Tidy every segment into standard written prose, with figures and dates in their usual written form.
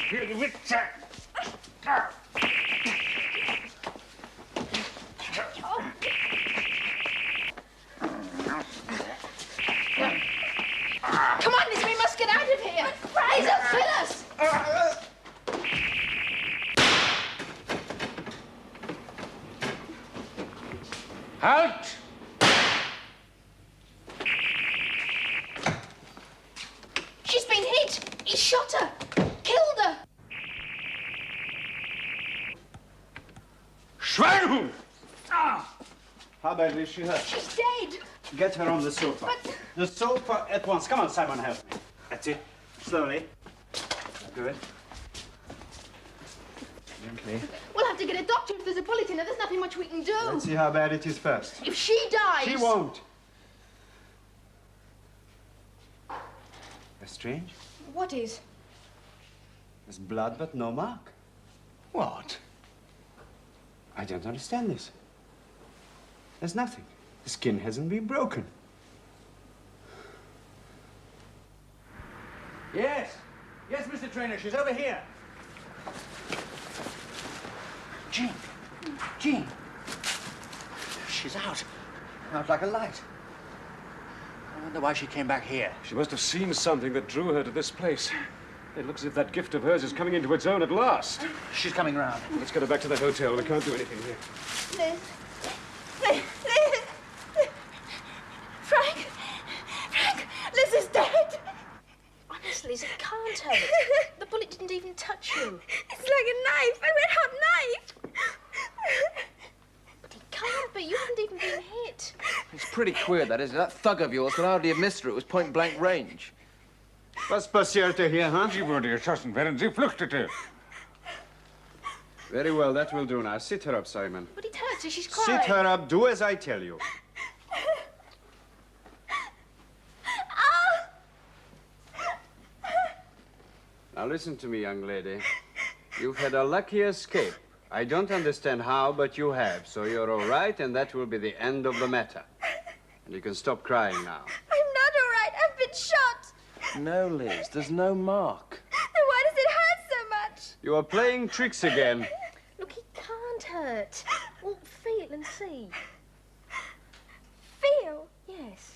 Come on, Liz, we must get out of here. Rise up, kill us. Halt! She's been hit. He shot her. Killed her. Schweinhund! How badly is she hurt? She's dead. Get her on the sofa. But... The sofa at once. Come on, Simon, help me. That's it. Slowly. Good. Gently. We'll have to get a doctor if there's a bullet in her. There's nothing much we can do. Let's see how bad it is first. If she dies... She won't. That's strange. What is? There's blood, but no mark. What? I don't understand this. There's nothing. The skin hasn't been broken. Yes. Yes, Mr. Trainer, she's over here. Jean. Jean. She's out. Out like a light. I wonder why she came back here. She must have seen something that drew her to this place. It looks as if that gift of hers is coming into its own at last. She's coming round. Let's get her back to the hotel. We can't do anything here. Liz. Liz. Frank. Frank. Liz is dead. Honestly, it can't hurt. The bullet didn't even touch you. It's like a knife, a red-hot knife. But he can't, but you haven't even been hit. It's pretty queer, that is. That thug of yours could hardly have missed her. It was point-blank range. Was passierte hier, huh? Sie wurde erschossen, während sie flüchtete. Very well, that will do now. Sit her up, Simon. But it hurts her. She's crying. Sit her up. Do as I tell you. Now listen to me, young lady. You've had a lucky escape. I don't understand how, but you have. So you're all right, and that will be the end of the matter. And you can stop crying now. I'm not all right. I've been shot. No, Liz, there's no mark. Then why does it hurt so much? You are playing tricks again. Look, he can't hurt. Well, feel and see. Feel? Yes.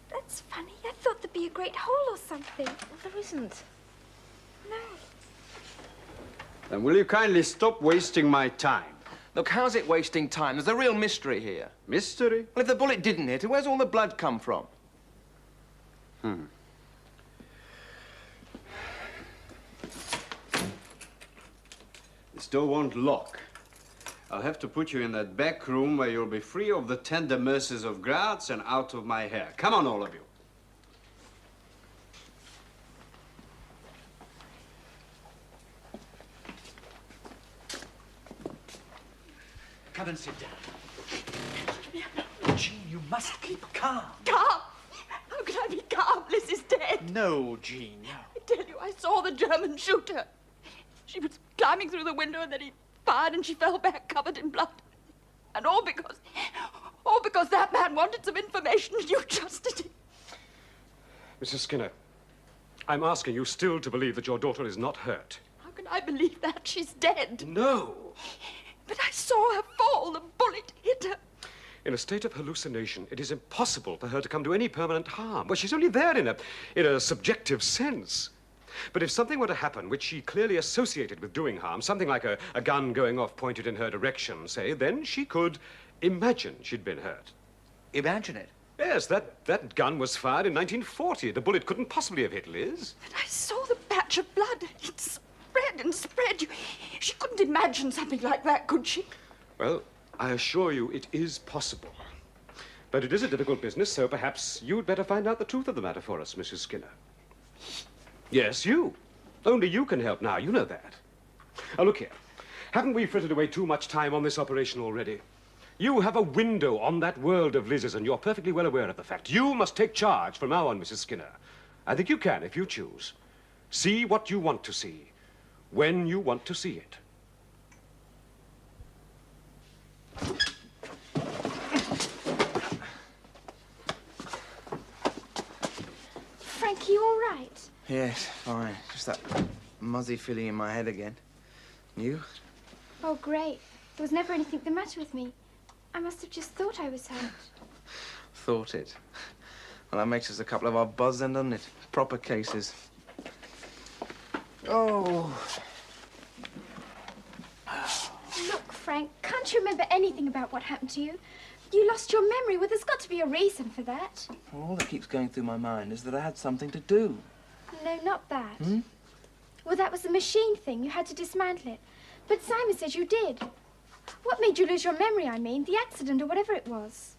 That's funny. I thought there'd be a great hole or something. Well, there isn't. No. Then will you kindly stop wasting my time? Look, how's it wasting time? There's a real mystery here. Mystery? Well, if the bullet didn't hit her, where's all the blood come from? This door won't lock. I'll have to put you in that back room where you'll be free of the tender mercies of Graz and out of my hair. Come on, all of you. Come and sit down. Jean, you must keep calm. Calm? How can I be calm? Liz is dead. No, Jean, no. I tell you, I saw the German shoot her. She was climbing through the window and then he fired and she fell back covered in blood. And all because that man wanted some information and you trusted him. Mrs. Skinner, I'm asking you still to believe that your daughter is not hurt. How can I believe that? She's dead. No. But I saw her fall. The bullet hit her. In a state of hallucination, it is impossible for her to come to any permanent harm. Well, she's only there in a subjective sense. But if something were to happen which she clearly associated with doing harm, something like a gun going off pointed in her direction, say, then she could imagine she'd been hurt. Imagine it. Yes, that gun was fired in 1940. The bullet couldn't possibly have hit Liz. But I saw the patch of blood. It spread and spread. She couldn't imagine something like that, could she? Well, I assure you it is possible. But it is a difficult business, so perhaps you'd better find out the truth of the matter for us, Mrs. Skinner. Yes, you. Only you can help now, you know that. Now, look here. Haven't we frittered away too much time on this operation already? You have a window on that world of Liz's, and you're perfectly well aware of the fact. You must take charge from now on, Mrs. Skinner. I think you can, if you choose. See what you want to see, when you want to see it. Frank, are you all right? Yes, fine. Just that muzzy feeling in my head again. You? Oh, great. There was never anything the matter with me. I must have just thought I was hurt. Thought it. Well, that makes us a couple of odd buds then, doesn't it? Proper cases. Oh. Look, Frank, can't you remember anything about what happened to you? You lost your memory. Well, there's got to be a reason for that. Well, all that keeps going through my mind is that I had something to do. No, not that. Hmm? Well, that was the machine thing. You had to dismantle it. But Simon said you did. What made you lose your memory, I mean? The accident or whatever it was.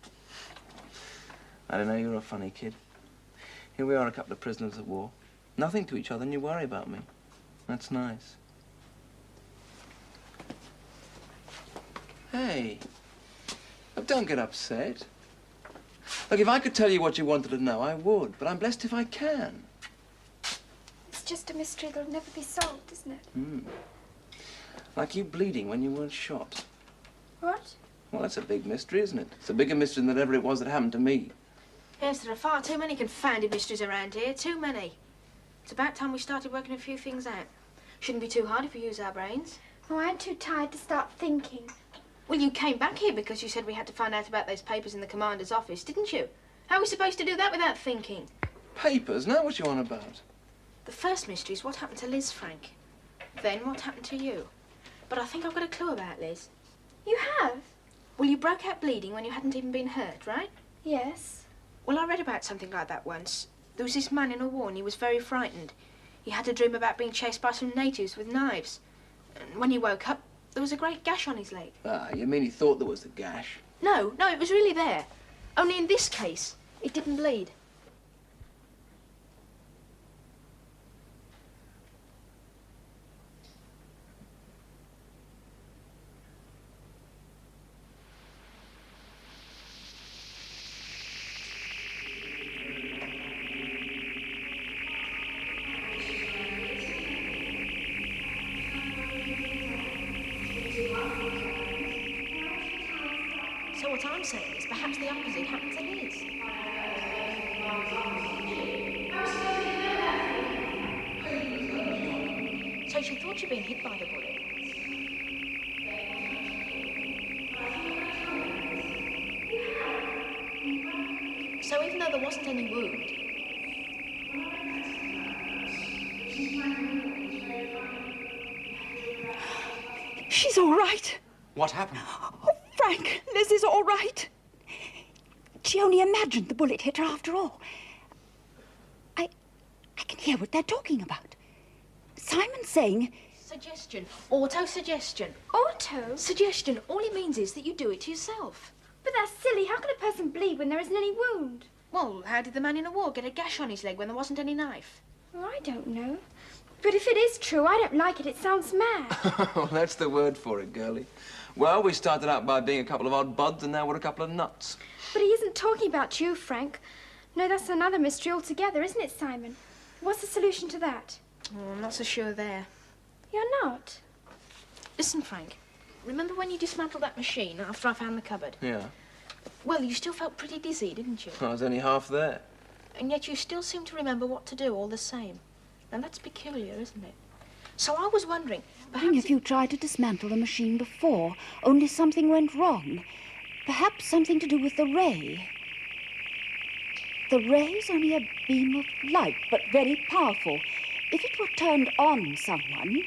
I don't know, you're a funny kid. Here we are, a couple of prisoners of war. Nothing to each other, and you worry about me. That's nice. Hey, look, don't get upset. Look, if I could tell you what you wanted to know, I would, but I'm blessed if I can. It's just a mystery that'll never be solved, isn't it? Hmm. Like you bleeding when you weren't shot. What? Well, that's a big mystery, isn't it? It's a bigger mystery than whatever it was that happened to me. Yes, there are far too many confounded mysteries around here. Too many. It's about time we started working a few things out. Shouldn't be too hard if we use our brains. Oh, I'm too tired to start thinking. Well, you came back here because you said we had to find out about those papers in the commander's office, didn't you? How are we supposed to do that without thinking? Papers? Now what you on about? The first mystery is what happened to Liz, Frank. Then what happened to you. But I think I've got a clue about Liz. You have? Well, you broke out bleeding when you hadn't even been hurt, right? Yes. Well, I read about something like that once. There was this man in a war and he was very frightened. He had a dream about being chased by some natives with knives. And when he woke up, there was a great gash on his leg. Ah, you mean he thought there was a gash? No, it was really there. Only in this case, it didn't bleed. So what I'm saying is perhaps the opposite happened to Liz. So she thought she'd been hit by the bullet. So even though there wasn't any wound, She's all right. What happened? Oh, Frank, Liz is all right. She only imagined the bullet hit her after all. I can hear what they're talking about. Simon's saying... suggestion, auto-suggestion. Auto? Suggestion, all it means is that you do it to yourself. But that's silly. How can a person bleed when there isn't any wound? Well, how did the man in the war get a gash on his leg when there wasn't any knife? Well, I don't know. But if it is true, I don't like it. It sounds mad. Well, that's the word for it, girlie. Well, we started out by being a couple of odd buds, and now we're a couple of nuts. But he isn't talking about you, Frank. No, that's another mystery altogether, isn't it, Simon? What's the solution to that? Oh, I'm not so sure there. You're not? Listen, Frank, remember when you dismantled that machine after I found the cupboard? Yeah. Well, you still felt pretty dizzy, didn't you? I was only half there. And yet you still seem to remember what to do all the same. Now, that's peculiar, isn't it? So I was wondering, perhaps... If you tried to dismantle a machine before, only something went wrong. Perhaps something to do with the ray. The ray's only a beam of light, but very powerful. If it were turned on someone,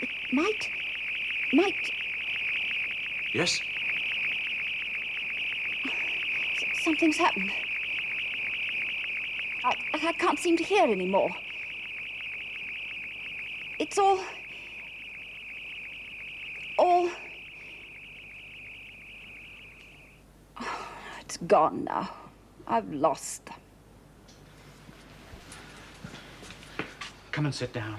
it might... Yes? Something's happened. I can't seem to hear anymore. It's all... Oh, it's gone now. I've lost them. Come and sit down.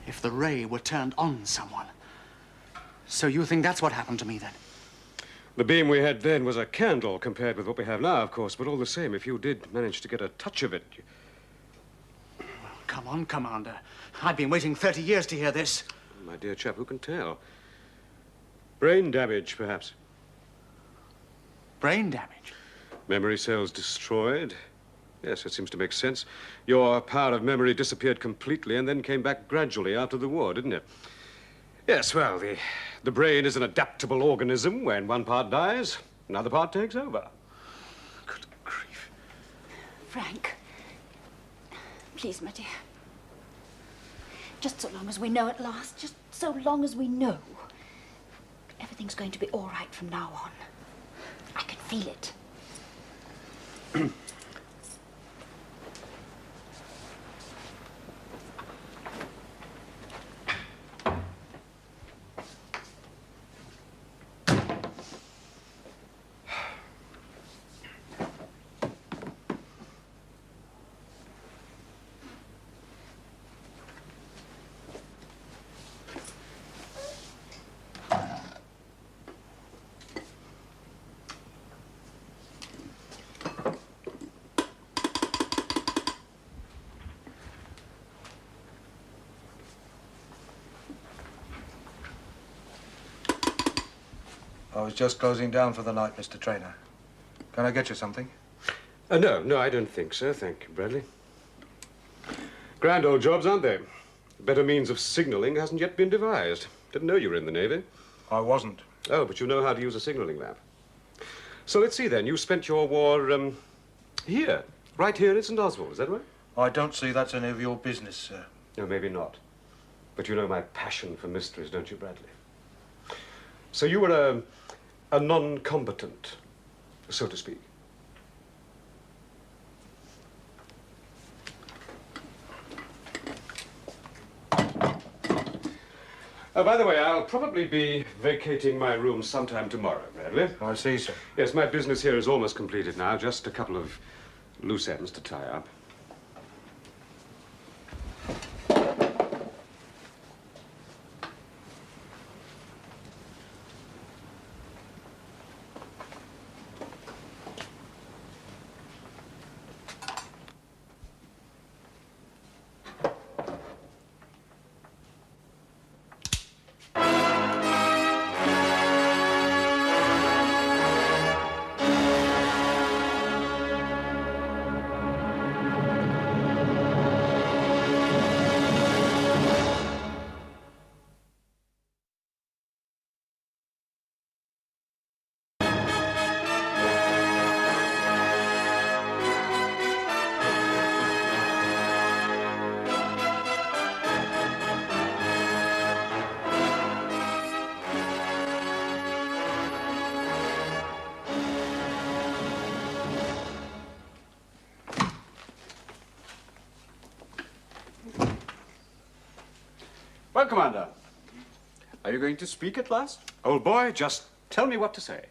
If the ray were turned on someone. So you think that's what happened to me, then? The beam we had then was a candle compared with what we have now, of course, but all the same, if you did manage to get a touch of it... Come on, Commander. I've been waiting 30 years to hear this. My dear chap, who can tell? Brain damage, perhaps. Brain damage? Memory cells destroyed. Yes, it seems to make sense. Your power of memory disappeared completely and then came back gradually after the war, didn't it? Yes, well, the brain is an adaptable organism. When one part dies, another part takes over. Good grief. Frank, please, my dear. Just so long as we know at last, just so long as we know, everything's going to be all right from now on. I can feel it. I was just closing down for the night, Mr. Trainer. Can I get you something? No, I don't think so. Thank you, Bradley. Grand old jobs, aren't they? A better means of signaling hasn't yet been devised. Didn't know you were in the Navy. I wasn't. Oh, but you know how to use a signaling lamp. So let's see then. You spent your war, here. Right here in St. Oswald, is that right? I don't see that's any of your business, sir. No, maybe not. But you know my passion for mysteries, don't you, Bradley? So you were a non-combatant, so to speak. By the way, I'll probably be vacating my room sometime tomorrow, Bradley. I see, sir. Yes, my business here is almost completed now. Just a couple of loose ends to tie up. Well, Commander, are you going to speak at last? Old boy, just tell me what to say.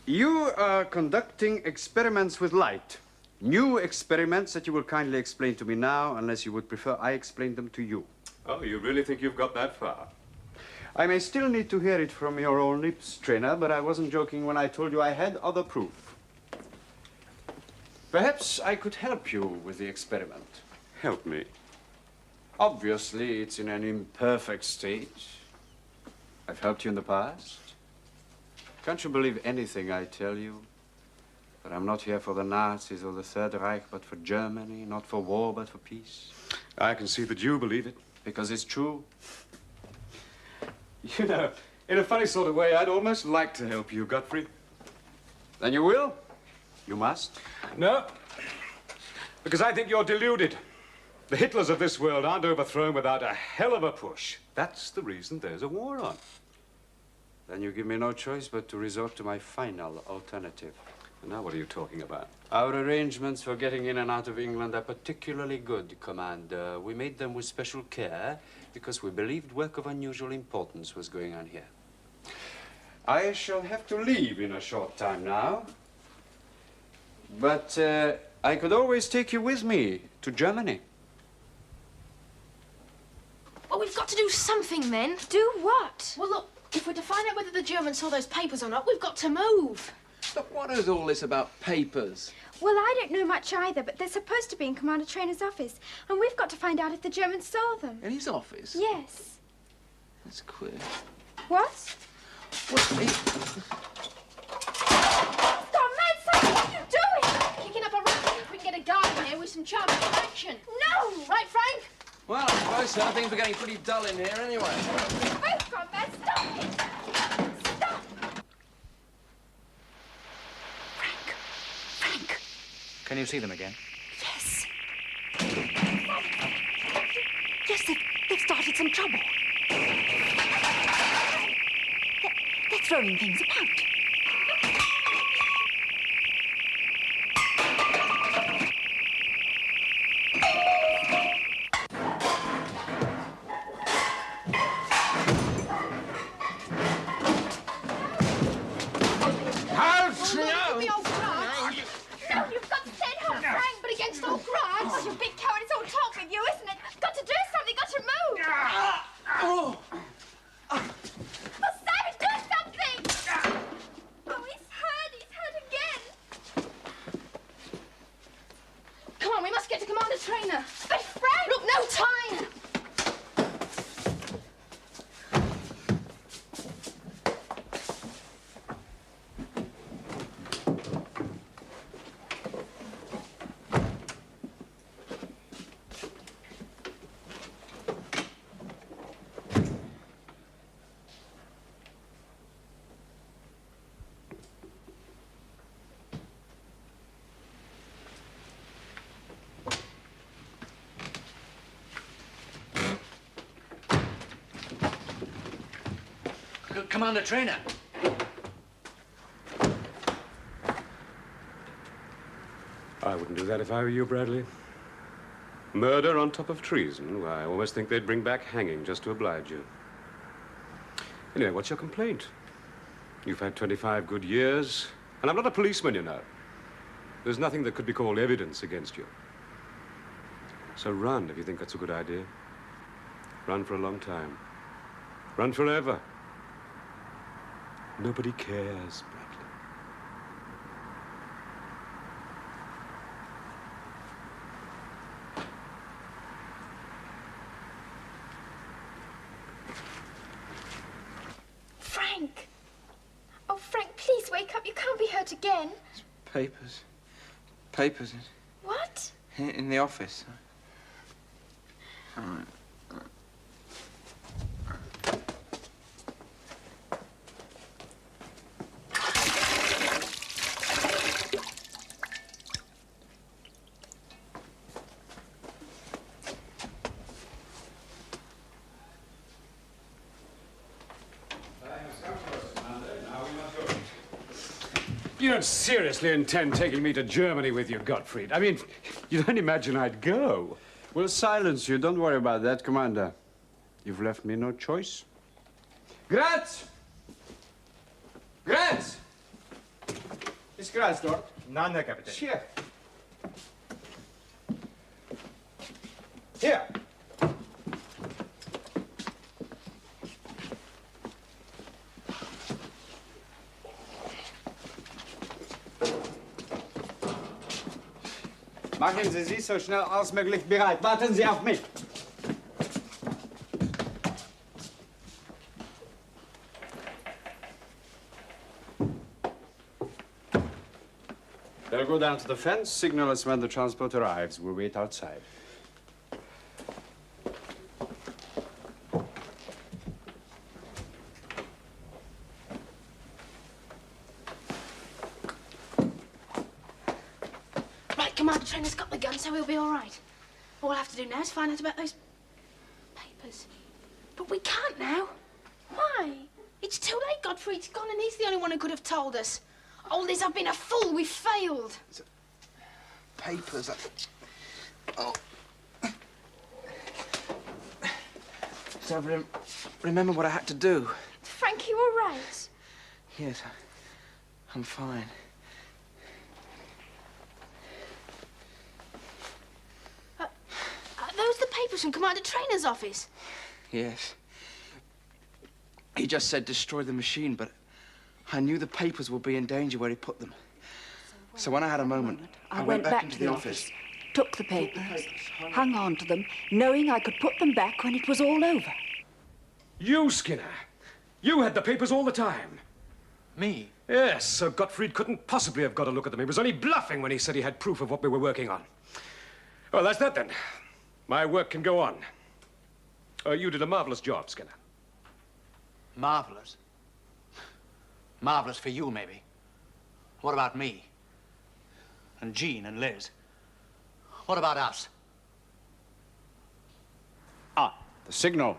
You are conducting experiments with light. New experiments that you will kindly explain to me now, unless you would prefer I explain them to you. Oh, you really think you've got that far? I may still need to hear it from your own lips, Trainer, but I wasn't joking when I told you I had other proof. Perhaps I could help you with the experiment. Help me. Obviously, it's in an imperfect state. I've helped you in the past. Can't you believe anything I tell you? But I'm not here for the Nazis or the Third Reich, but for Germany, not for war, but for peace. I can see that you believe it. Because it's true. You know, in a funny sort of way, I'd almost like to help you, Gottfried. Then you will. You must. No, because I think you're deluded. The Hitlers of this world aren't overthrown without a hell of a push. That's the reason there's a war on. Then you give me no choice but to resort to my final alternative. And now what are you talking about? Our arrangements for getting in and out of England are particularly good, Commander. We made them with special care because we believed work of unusual importance was going on here. I shall have to leave in a short time now. But I could always take you with me to Germany. Well, we've got to do something then. Do what? Well, look, if we're to find out whether the Germans saw those papers or not, we've got to move. But what is all this about papers? Well, I don't know much either, but they're supposed to be in Commander Trainer's office, and we've got to find out if the Germans saw them. In his office? Yes. That's queer. What? What's me? Stop, man, son, what are you doing? Kicking up a racket if we can get a guy in here with some charm and action. No! Right, Frank? Well, I suppose so. Things are getting pretty dull in here anyway. Both gone mad. Stop it! Stop! Frank! Can you see them again? Yes. Yes, they've started some trouble. They're throwing things about. No, you've got to stay at home, Frank, but against all Graz. Oh, you big coward, it's all talk with you, isn't it? Got to do something, got to move. Oh! Oh, Simon, do something! Oh, he's hurt again. Come on, we must get to Commander Trainer. But Frank! Look, no time! Commander Trainer. I wouldn't do that if I were you, Bradley. Murder on top of treason? Why, I almost think they'd bring back hanging just to oblige you. Anyway, what's your complaint? You've had 25 good years, and I'm not a policeman, you know. There's nothing that could be called evidence against you. So run if you think that's a good idea. Run for a long time. Run forever. Nobody cares, Bradley. Frank! Oh, Frank, please wake up. You can't be hurt again. Papers. Papers What? in the office. All right. You don't seriously intend taking me to Germany with you, Gottfried? I mean, you don't imagine I'd go. We'll silence you. Don't worry about that, Commander. You've left me no choice. Graz! Graz! Ist Graz dort? Nein, Herr Kapitän. Hier. Hier! Machen Sie sich so schnell als möglich bereit. Warten Sie auf mich. They'll go down to the fence, signal us when the transport arrives. We'll wait outside. Right, Commander Trainer's got the gun, so he'll be all right. All we'll have to do now is find out about those papers. But we can't now. Why? It's too late. Gottfried's gone, and he's the only one who could have told us. Oh, Liz, I've been a fool. We failed. Papers. Oh. So remember what I had to do? Frank, you all right? Yes, I'm fine. Are those the papers from Commander Trainer's office? Yes. He just said destroy the machine, but I knew the papers would be in danger where he put them. So when I had a moment, I went back into to the office, took the papers, hung on to them, knowing I could put them back when it was all over. You, Skinner. You had the papers all the time. Me? Yes, so Gottfried couldn't possibly have got a look at them. He was only bluffing when he said he had proof of what we were working on. Well, that's that then. My work can go on. You did a marvelous job, Skinner. Marvelous? Marvelous for you, maybe. What about me? And Jean and Liz? What about us? Ah, the signal.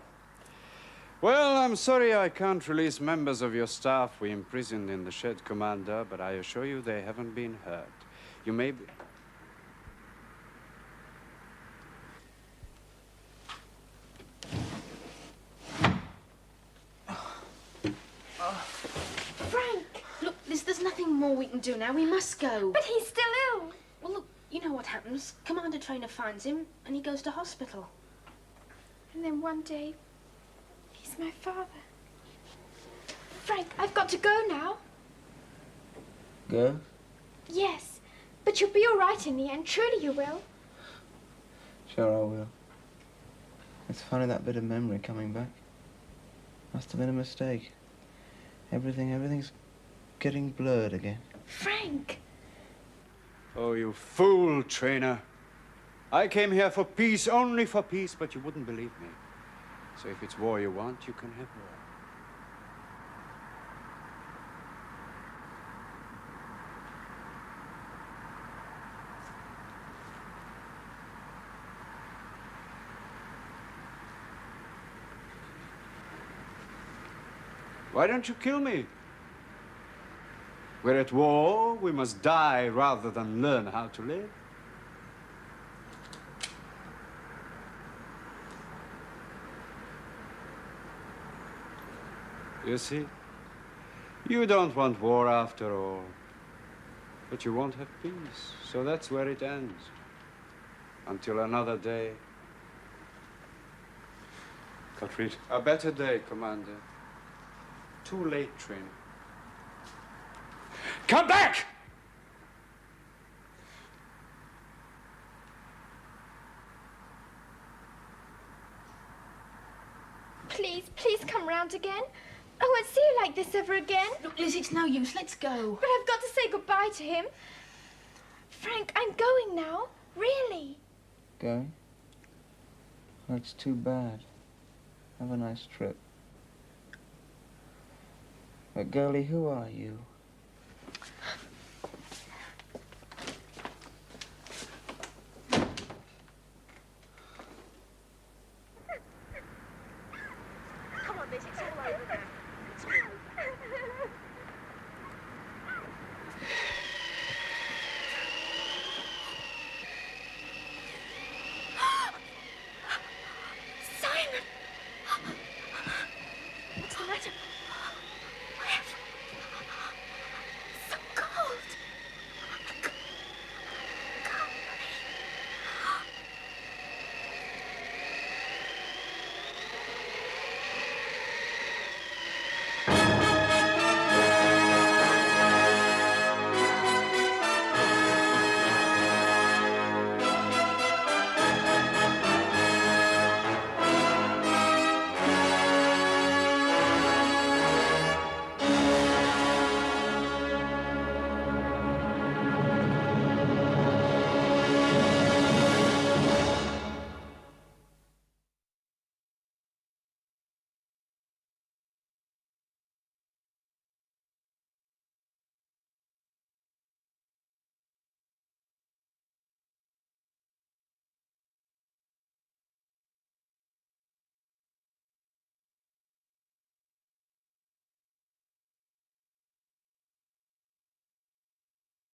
Well, I'm sorry I can't release members of your staff we imprisoned in the shed, Commander, but I assure you they haven't been hurt. You may be... Frank! Look, there's nothing more we can do now. We must go. But he's still ill. Well, look, you know what happens. Commander Trainer finds him and he goes to hospital. And then one day, he's my father. Frank, I've got to go now. Go? Yes, but you'll be all right in the end. Truly you will. Sure I will. It's funny, that bit of memory coming back. Must have been a mistake. Everything's getting blurred again. Frank! Oh, you fool, Trainer. I came here for peace, only for peace, but you wouldn't believe me. So if it's war you want, you can have war. Why don't you kill me? We're at war. We must die rather than learn how to live. You see, you don't want war after all. But you won't have peace, so that's where it ends. Until another day. Gottfried. A better day, Commander. Too late, Trainer. Come back! Please, please come round again. I won't see you like this ever again. Look, Liz, it's no use. Let's go. But I've got to say goodbye to him. Frank, I'm going now. Really. Going? That's too bad. Have a nice trip. But, girlie, who are you?